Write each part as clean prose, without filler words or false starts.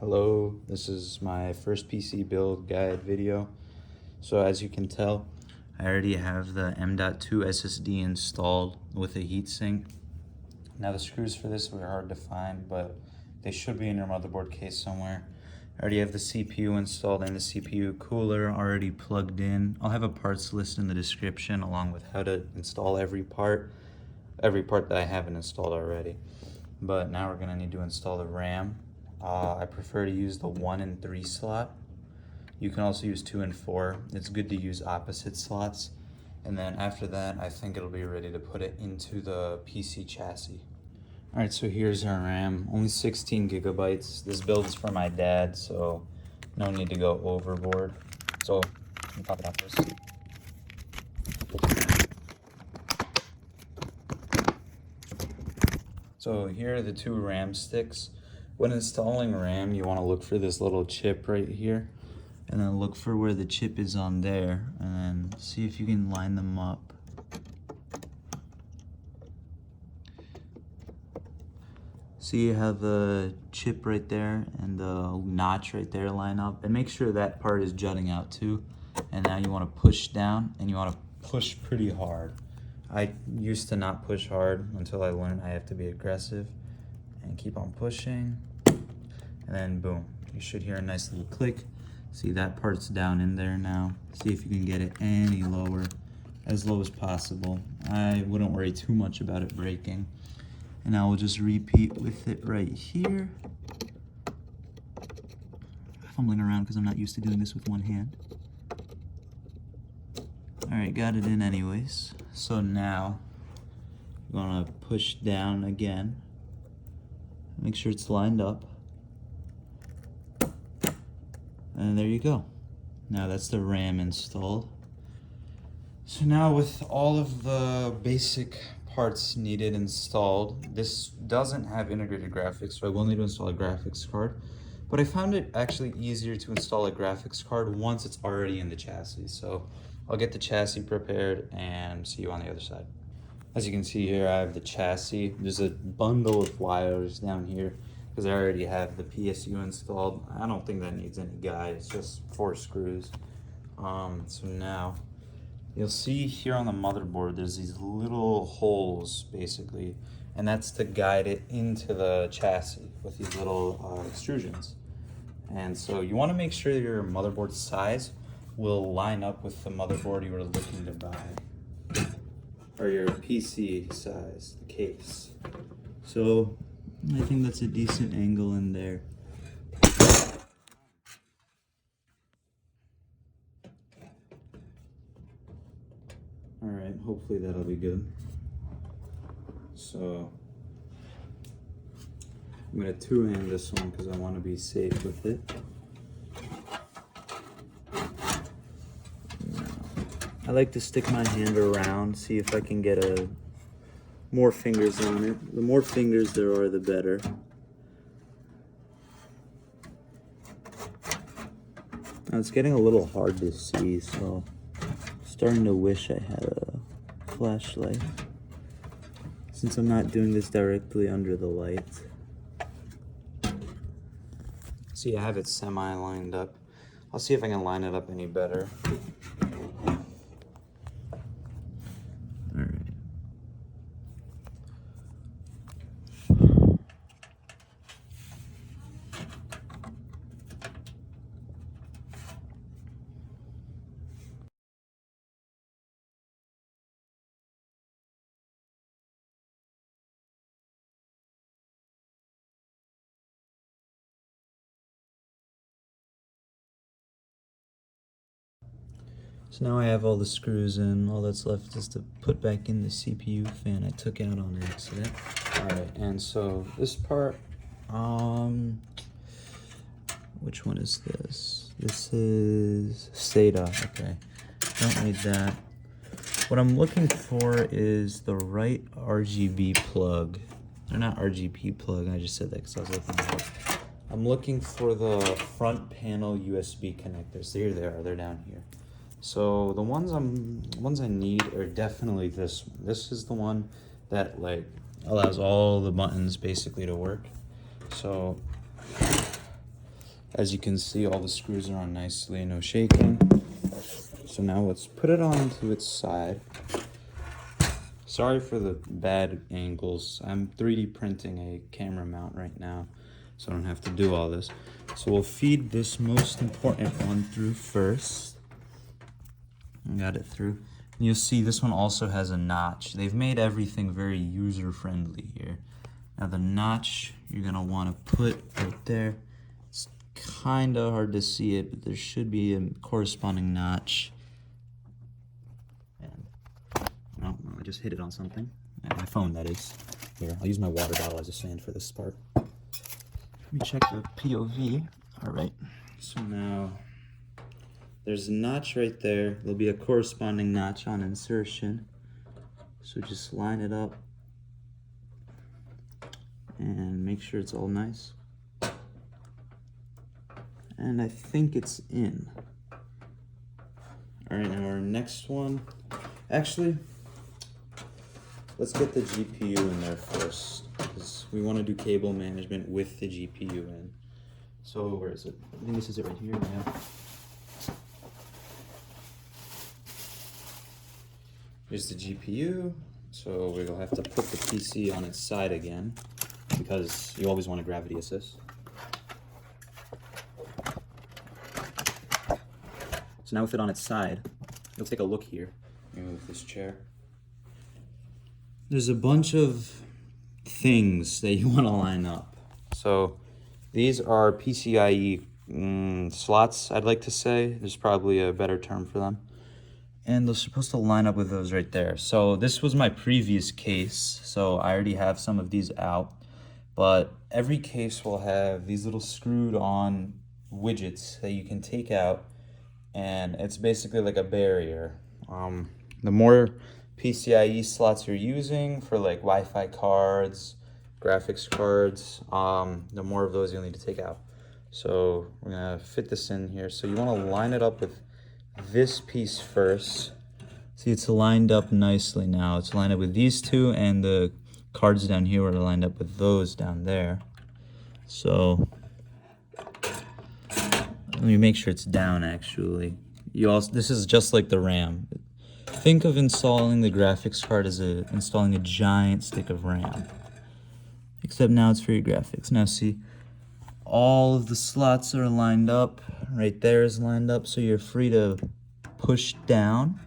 Hello, this is my first PC build guide video. So as you can tell, I already have the M.2 SSD installed with a heatsink. Now the screws for this were hard to find, but they should be in your motherboard case somewhere. I already have the CPU installed and the CPU cooler already plugged in. I'll have a parts list in the description along with how to install every part that I haven't installed already. But now we're gonna need to install the RAM. I prefer to use the 1 and 3 slot. You can also use 2 and 4. It's good to use opposite slots. And then after that, I think it'll be ready to put it into the PC chassis. All right, so here's our RAM, only 16 gigabytes. This build is for my dad, so no need to go overboard. So let me pop it out first. So here are the 2 RAM sticks. When installing RAM, you want to look for this little chip right here, and then look for where the chip is on there, and then see if you can line them up. See how the chip right there and the notch right there line up, and make sure that part is jutting out too. And now you want to push down, and you want to push pretty hard. I used to not push hard until I learned I have to be aggressive and keep on pushing, and then boom, you should hear a nice little click. See, that part's down in there now. See if you can get it any lower, as low as possible. I wouldn't worry too much about it breaking. And I will just repeat with it right here. Fumbling around because I'm not used to doing this with one hand. All right, got it in anyways. So now I'm gonna push down again. Make sure it's lined up. And there you go. Now that's the RAM installed. So now with all of the basic parts needed installed, this doesn't have integrated graphics, so I will need to install a graphics card. But I found it actually easier to install a graphics card once it's already in the chassis. So I'll get the chassis prepared and see you on the other side. As you can see here, I have the chassis. There's a bundle of wires down here because I already have the PSU installed. I don't think that needs any guide, it's just 4 screws. So now, you'll see here on the motherboard, there's these little holes basically, and that's to guide it into the chassis with these little extrusions. And so you wanna make sure that your motherboard size will line up with the motherboard you were looking to buy, or your PC size, the case. So I think that's a decent angle in there. All right, hopefully that'll be good. So I'm gonna 2-hand this one because I want to be safe with it. I like to stick my hand around, see if I can get more fingers on it. The more fingers there are, the better. Now it's getting a little hard to see, so I'm starting to wish I had a flashlight, since I'm not doing this directly under the light. See, I have it semi-lined up. I'll see if I can line it up any better. So now I have all the screws in. All that's left is to put back in the CPU fan I took out on accident. All right, and so this part, which one is this? This is SATA, okay. Don't need that. What I'm looking for is the right RGB plug. Or not RGB plug, I just said that because I was looking for it. I'm looking for the front panel USB connectors. There they are, they're down here. So the ones I need are definitely this one. This is the one that like allows all the buttons basically to work. So As you can see, all the screws are on nicely, no shaking. So now let's put it onto its side. Sorry for the bad angles. I'm 3D printing a camera mount right now, so I don't have to do all this. So we'll feed this most important one through first. Got it through. And you'll see this one also has a notch. They've made everything very user-friendly here. Now the notch you're gonna wanna put right there. It's kinda hard to see it, but there should be a corresponding notch. And, oh, I just hit it on something. My phone, that is. Here, I'll use my water bottle as a stand for this part. Let me check the POV. All right, so now there's a notch right there. There'll be a corresponding notch on insertion. So just line it up and make sure it's all nice. And I think it's in. All right, now our next one. Actually, let's get the GPU in there first, because we want to do cable management with the GPU in. So where is it? I think this is it right here. Yeah. Here's the GPU. So we'll have to put the PC on its side again, because you always want a gravity assist. So now with it on its side, you'll take a look here. Let me move this chair. There's a bunch of things that you want to line up. So these are PCIe slots, I'd like to say. There's probably a better term for them. And they're supposed to line up with those right there. So this was my previous case, so I already have some of these out. But every case will have these little screwed on widgets that you can take out, and it's basically like a barrier. The more PCIe slots you're using for like Wi-Fi cards, graphics cards, the more of those you'll need to take out. So we're gonna fit this in here. So you wanna line it up with this piece first. See, it's lined up nicely now. It's lined up with these two, and the cards down here are lined up with those down there. So let me make sure it's down actually. This is just like the RAM. Think of installing the graphics card as installing a giant stick of RAM. Except now it's for your graphics. Now see, all of the slots are lined up. Right there is lined up, so you're free to push down.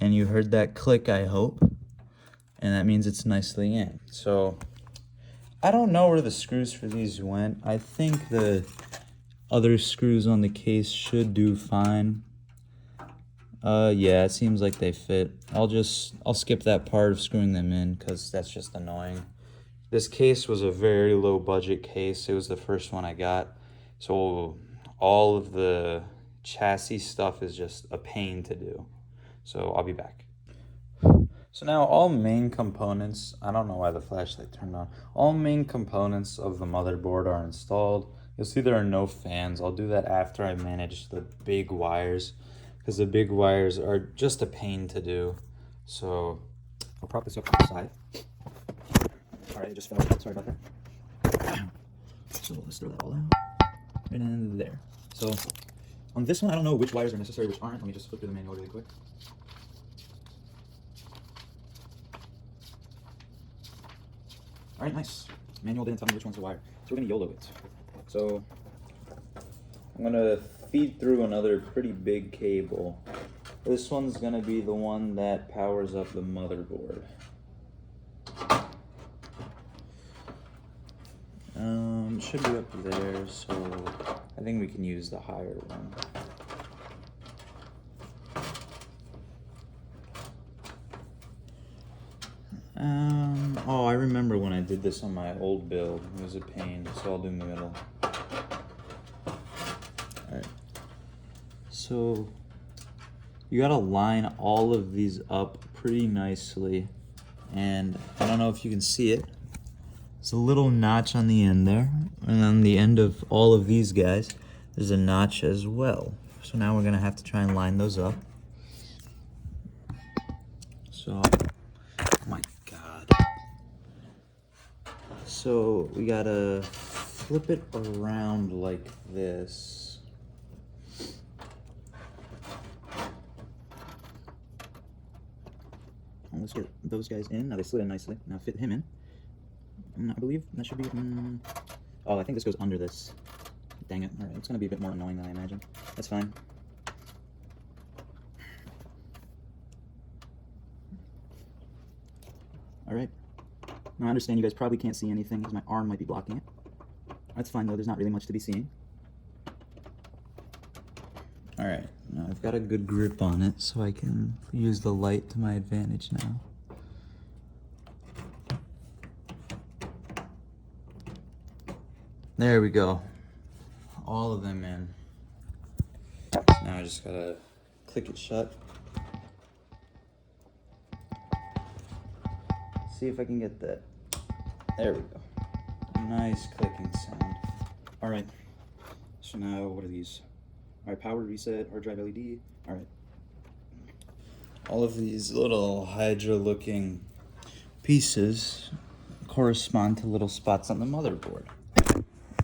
And you heard that click, I hope. And that means it's nicely in. So I don't know where the screws for these went. I think the other screws on the case should do fine. Yeah, it seems like they fit. I'll skip that part of screwing them in, because that's just annoying. This case was a very low budget case. It was the first one I got. So all of the chassis stuff is just a pain to do. So I'll be back. So now all main components, I don't know why the flashlight turned on. All main components of the motherboard are installed. You'll see there are no fans. I'll do that after I manage the big wires, because the big wires are just a pain to do. So I'll prop this up to the side. All right, it just fell out. Sorry about that. So let's throw that all out. And then there. So on this one, I don't know which wires are necessary, which aren't. Let me just flip through the manual really quick. All right, nice. Manual didn't tell me which one's the wire. So we're gonna YOLO it. So I'm gonna feed through another pretty big cable. This one's gonna be the one that powers up the motherboard. It should be up there, so I think we can use the higher one. Oh, I remember when I did this on my old build. It was a pain, so I'll do in the middle. Alright. So you gotta line all of these up pretty nicely. And I don't know if you can see it. There's a little notch on the end there. And on the end of all of these guys, there's a notch as well. So now we're gonna have to try and line those up. So, oh my God. So we gotta flip it around like this. Well, let's get those guys in. Now they slid in nicely. Now fit him in. I believe that should be... Oh, I think this goes under this. Dang it. Alright, it's going to be a bit more annoying than I imagined. That's fine. Alright. Now I understand you guys probably can't see anything because my arm might be blocking it. That's fine though, there's not really much to be seen. Alright, now I've got a good grip on it so I can use the light to my advantage now. There we go. All of them in. Now I just gotta click it shut. See if I can get that. There we go. Nice clicking sound. Alright. So now, what are these? Alright, power reset, hard drive LED. Alright. All of these little Hydra looking pieces correspond to little spots on the motherboard.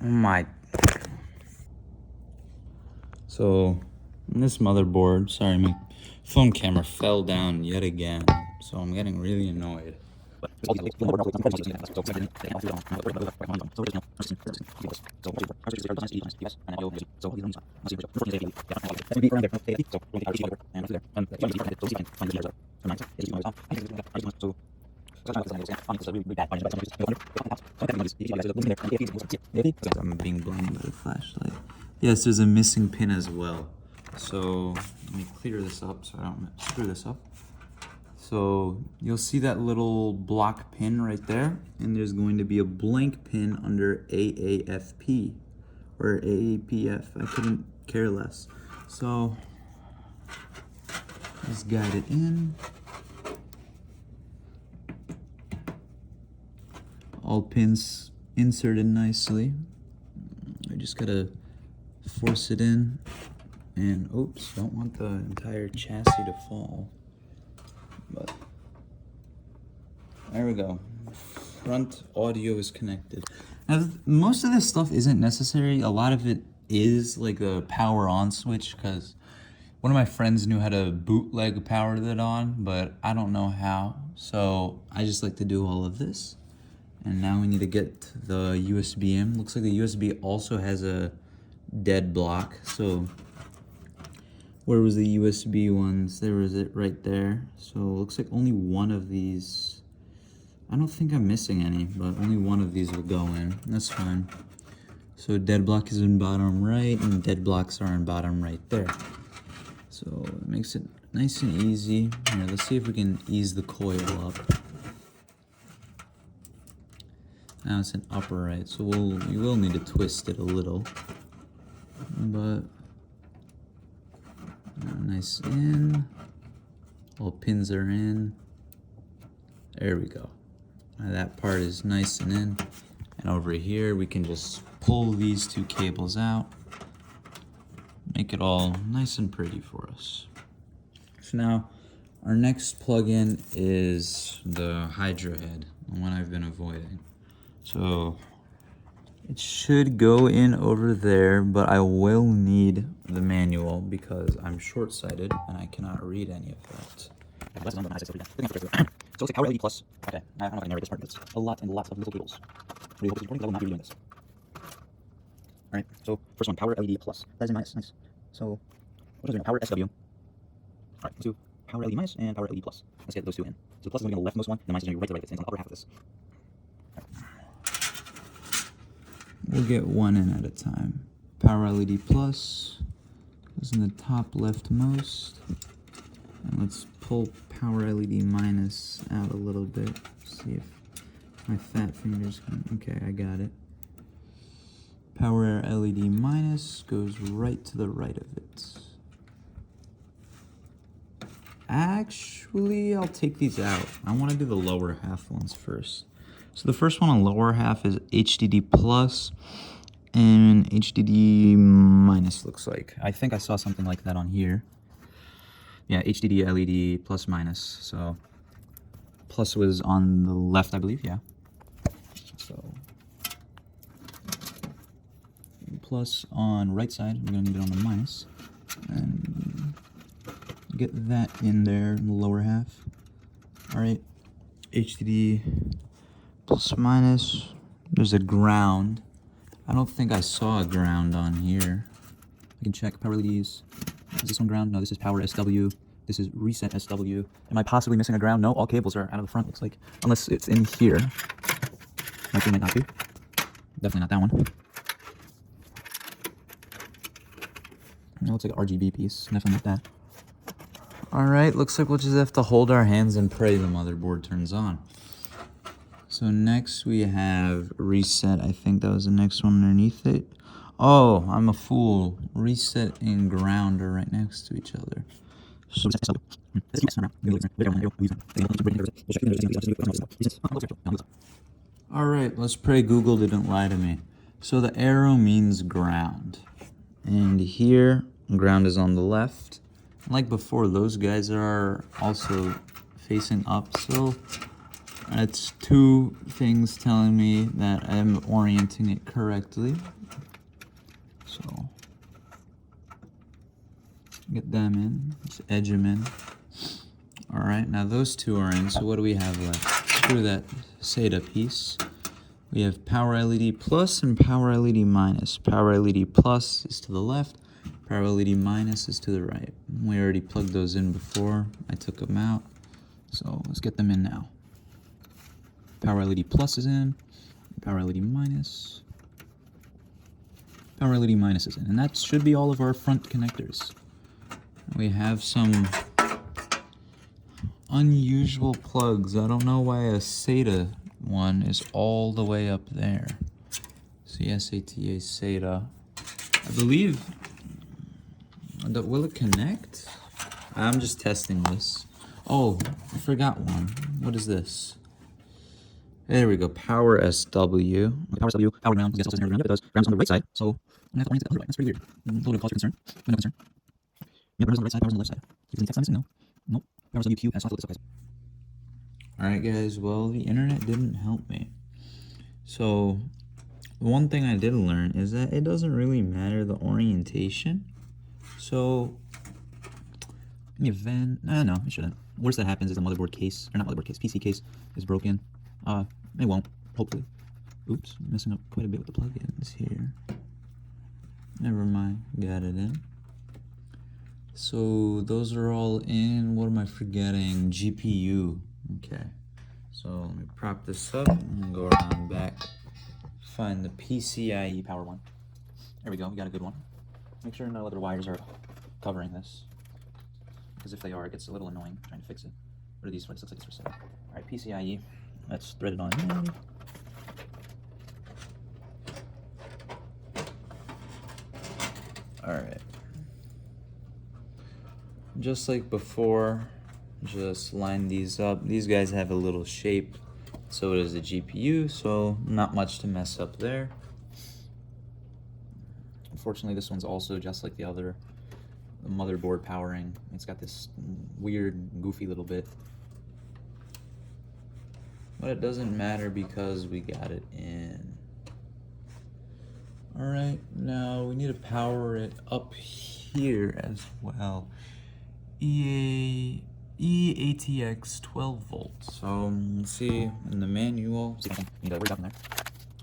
Oh my. So, this motherboard, sorry, my phone camera fell down yet again, so I'm getting really annoyed. I'm being blinded by the flashlight. Yes, there's a missing pin as well. So let me clear this up so I don't screw this up. So you'll see that little block pin right there, and there's going to be a blank pin under AAFP or AAPF. I couldn't care less. So just guide it in. All pins inserted nicely. I just gotta force it in, and oops, don't want the entire chassis to fall. But there we go. Front audio is connected. Now, most of this stuff isn't necessary. A lot of it is like a power on switch, because one of my friends knew how to bootleg power that on, but I don't know how. So I just like to do all of this. And now we need to get the USB in. Looks like the USB also has a dead block. So where was the USB ones? There was it right there. So it looks like only one of these. I don't think I'm missing any, but only one of these will go in. That's fine. So dead block is in bottom right, and dead blocks are in bottom right there. So it makes it nice and easy. Here, let's see if we can ease the coil up. Now it's in upright, so we will need to twist it a little. But nice in. All pins are in. There we go. Now that part is nice and in. And over here we can just pull these two cables out. Make it all nice and pretty for us. So now our next plug-in is the Hydra head, the one I've been avoiding. So it should go in over there, but I will need the manual because I'm short-sighted and I cannot read any of that. So it's like Power LED Plus. Okay, I don't know if I can narrate this part, but it's a lot and lots of little cables. Really hope this is recording because I will not be doing this. Alright, so first one, Power LED Plus. That is nice, nice. So what is it? Power SW. Alright, let's do Power LED minus and Power LED Plus. Let's get those two in. So the plus is going to be on the leftmost one, and the minus is going to be right to the right. It's on the upper half of this. We'll get one in at a time. Power LED Plus is in the top leftmost. And let's pull Power LED minus out a little bit. See if my fat fingers can... Okay, I got it. Power LED minus goes right to the right of it. Actually, I'll take these out. I want to do the lower half ones first. So the first one on lower half is HDD plus and HDD minus, looks like. I think I saw something like that on here. Yeah, HDD LED plus minus. So plus was on the left, I believe, yeah. So plus on right side. We're going to need it on the minus. And get that in there in the lower half. Alright, HDD plus minus. There's a ground. I don't think I saw a ground on here. I can check power LEDs. Is this one ground? No, this is power SW. This is reset SW. Am I possibly missing a ground? No, all cables are out of the front, looks like. Unless it's in here. Might be, might not be. Definitely not that one. It looks like an RGB piece. Definitely not that. Alright, looks like we'll just have to hold our hands and pray the motherboard turns on. So next we have reset. I think that was the next one underneath it. Oh, I'm a fool. Reset and ground are right next to each other. Alright, let's pray Google didn't lie to me. So the arrow means ground. And here, ground is on the left. Like before, those guys are also facing up, so that's two things telling me that I'm orienting it correctly. So get them in, just edge them in. Alright, now those two are in, so what do we have left? Screw that SATA piece. We have power LED plus and power LED minus. Power LED plus is to the left, power LED minus is to the right. We already plugged those in before. I took them out, so let's get them in now. Power LED plus is in, power LED minus. Power LED minus is in, and that should be all of our front connectors. We have some unusual plugs. I don't know why a SATA one is all the way up there. SATA SATA. I believe that will it connect? I'm just testing this. Oh, I forgot one. What is this? There we go. Power SW. Power SW. Power ground. Yes, also ground. It does. Ground's on the right side, so I'm gonna have to orient it on the right. That's pretty weird. A little bit of cause for concern, but no concern. Yeah, power's on the right side. Power's on the left side. Is any text on missing? No. Nope. Power's WQ. So guys. All right, guys. Well, the internet didn't help me. So one thing I did learn is that it doesn't really matter the orientation. So in the event, no, it shouldn't. Worst that happens is the motherboard case, or not motherboard case, PC case is broken. It won't, hopefully. Oops, messing up quite a bit with the plugins here. Never mind, got it in. So those are all in. What am I forgetting? GPU. Okay. So let me prop this up and go around back. Find the PCIe power one. There we go, we got a good one. Make sure no other wires are covering this, because if they are, it gets a little annoying trying to fix it. What are these? What it looks like it's for sale. Alright, PCIe. Let's thread it on in. Alright. Just like before, just line these up. These guys have a little shape. So does the GPU, so not much to mess up there. Unfortunately, this one's also just like the other, the motherboard powering. It's got this weird, goofy little bit. But it doesn't matter because we got it in. Alright, now we need to power it up here as well. EATX 12 volts. So let's see in the manual. See if I can need to read up in there.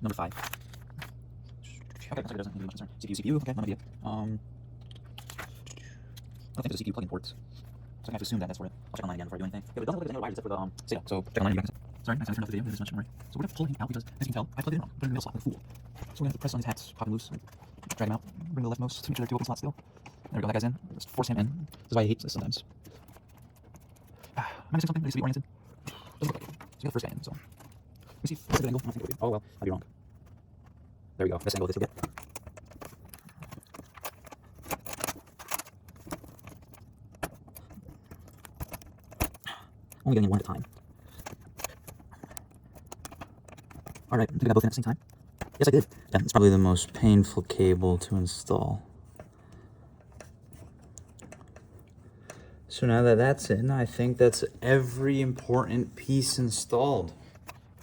Number 5. Okay, looks like it doesn't need much concern. CPU, okay, no idea. I don't think there's a CPU plug-in port. So I'm gonna have to assume that that's for it. I'll check online again before I do anything. Yeah, but it doesn't look like there's any wires except for the SATA. So check online again. Sorry, I turned off the video. There's much more. So we're gonna have to pull him out because, as you can tell, I plugged it in wrong. Put it in the middle slot like a fool. So we're gonna have to press on his hats, pop him loose, drag him out, bring the leftmost to make sure there are 2 open slots still. There we go, that guy's in. Let's force him in. This is why I hate this sometimes. Am I missing something that needs to be oriented? Doesn't look like it. So we got the first guy in, so. Let me see if that's a good angle. I don't think it would be. Oh well, I'd be wrong. There we go. Best angle this will get. Only getting one at a time. Alright, I think I got both in at the same time. Yes, I did. Yeah, it's probably the most painful cable to install. So now that that's in, I think that's every important piece installed.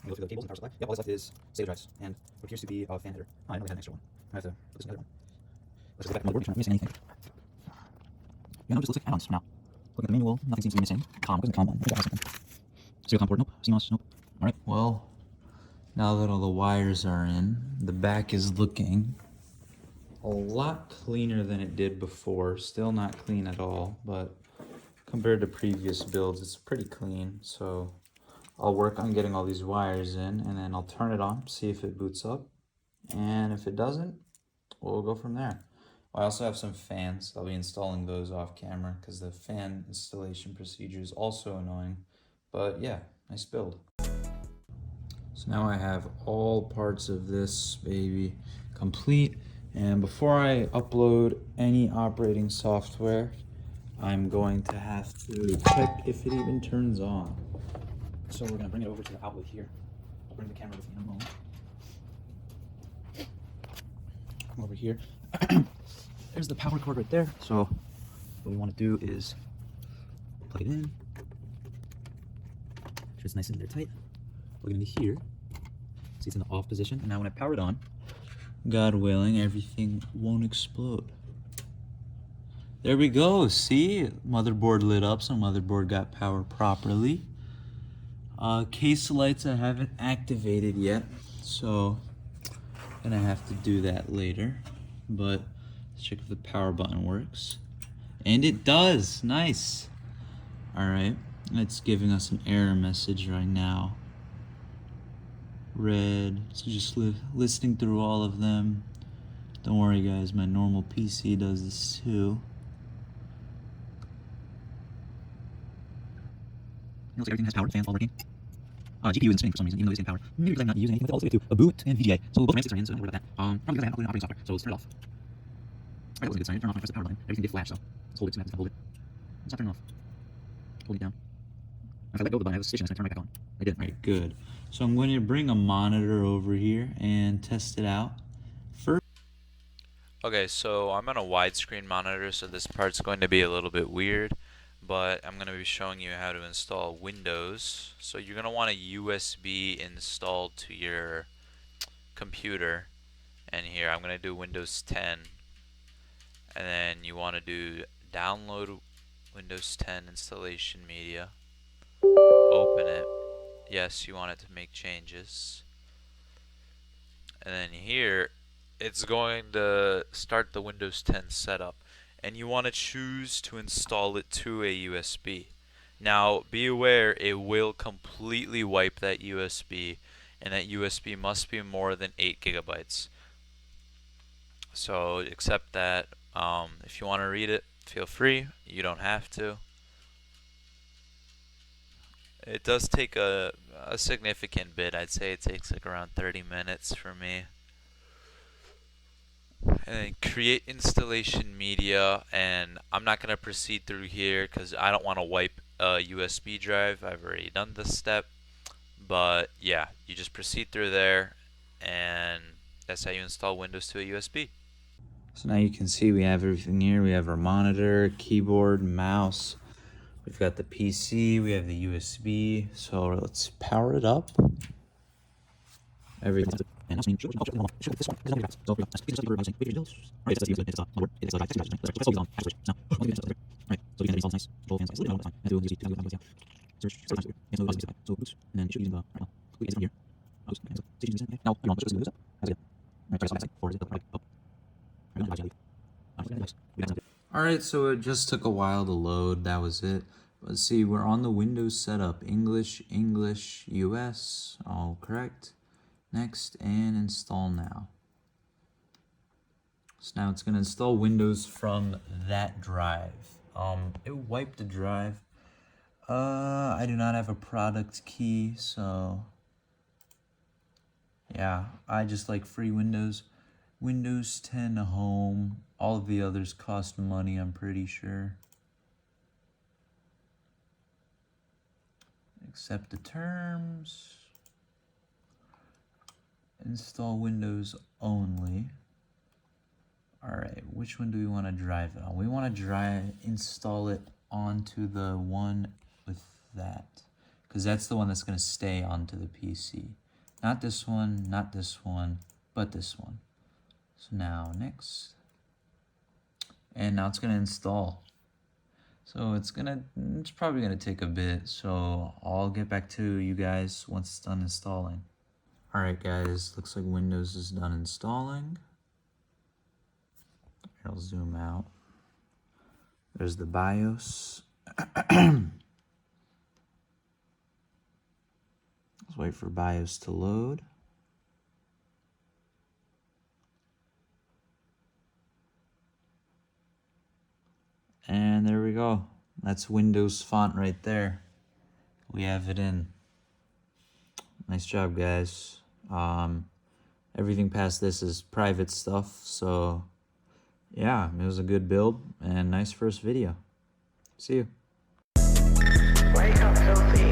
Go through the cables and power supply. Yep, all that's left is SATA drives and what appears to be a fan header. I know we had an extra one. I have to put this in the other one. Let's go back to motherboard, make sure I'm not missing anything. Yeah, no, just looks like add-ons now. Look at the manual, nothing seems to be missing. COM, wasn't COM one? Maybe I have something. Serial COM port, nope. CMOS, nope. Alright, well, now that all the wires are in, the back is looking a lot cleaner than it did before. Still not clean at all, but compared to previous builds, it's pretty clean. So I'll work on getting all these wires in, and then I'll turn it on, see if it boots up. And if it doesn't, we'll go from there. I also have some fans. I'll be installing those off camera because the fan installation procedure is also annoying. But yeah, nice build. So now I have all parts of this baby complete. And before I upload any operating software, I'm going to have to check if it even turns on. So we're gonna bring it over to the outlet here. I'll bring the camera with me in a moment. Over here. There's the power cord right there. So what we want to do is plug it in. Just nice and tight. Plug it into here. See, it's in the off position. And now when I power it on, God willing, everything won't explode. There we go. See, motherboard lit up, so motherboard got power properly. Case lights I haven't activated yet, so gonna have to do that later. But let's check if the power button works, and it does. Nice. All right, it's giving us an error message right now. Red. So just listing through all of them. Don't worry, guys. My normal PC does this too. It looks like everything has power. Fans all working. GPU isn't spinning for some reason, even though it's in power. Maybe because I'm not using anything with it. Also, do a boot and VGA. So both RAM sticks are in, so don't worry about that. Probably because I haven't uploaded operating software, so let's turn it off. Alright, that was a good sign. Turn off and press the power button. Everything did flash, so let's hold it. So I have to hold it. It's not turning off. Hold it down. If I let go of the button, I have a station that's going to turn right back on. I did. Right, good. So I'm going to bring a monitor over here and test it out. First. Okay, so I'm on a widescreen monitor, so this part's going to be a little bit weird, but I'm going to be showing you how to install Windows. So you're going to want a USB installed to your computer, and here I'm going to do Windows 10, and then you want to do download Windows 10 installation media, open it. Yes, you want it to make changes, and then here it's going to start the Windows 10 setup, and you want to choose to install it to a USB. Now be aware, it will completely wipe that USB, and that USB must be more than 8 gigabytes. So accept that. If you want to read it, feel free. You don't have to. It does take a significant bit. I'd say it takes like around 30 minutes for me. And then create installation media, and I'm not going to proceed through here because I don't want to wipe a USB drive. I've already done this step, but yeah, you just proceed through there, and that's how you install Windows to a USB. So now you can see we have everything here. We have our monitor, keyboard, mouse. We've got the PC, we have the USB. So let's power it up. Everything. And this one. This one. So right, so we can install nice. Both fans. It's fine. And do easy. Search. So boots. And then you should use the complete here. Now, you want to lose it. That's it. Right, try to or is it up? Alright, so it just took a while to load. That was it. But see, we're on the Windows setup. English, US. All correct. Next, and install now. So now it's going to install Windows from that drive. It wiped the drive. I do not have a product key, so yeah, I just like free Windows. Windows 10 Home. All of the others cost money, I'm pretty sure. Accept the terms. Install Windows only. Alright, which one do we want to drive it on? We want to install it onto the one with that, because that's the one that's going to stay onto the PC. Not this one, not this one, but this one. So now, next. and now it's gonna install. So it's probably gonna take a bit, so I'll get back to you guys once it's done installing. Alright guys, looks like Windows is done installing. I'll zoom out. There's the BIOS. Let's wait for BIOS to load. And there we go. That's Windows font right there. We have it in. Nice job, guys. Everything past this is private stuff, so yeah, it was a good build and nice first video. See you. Wake up, Sophie.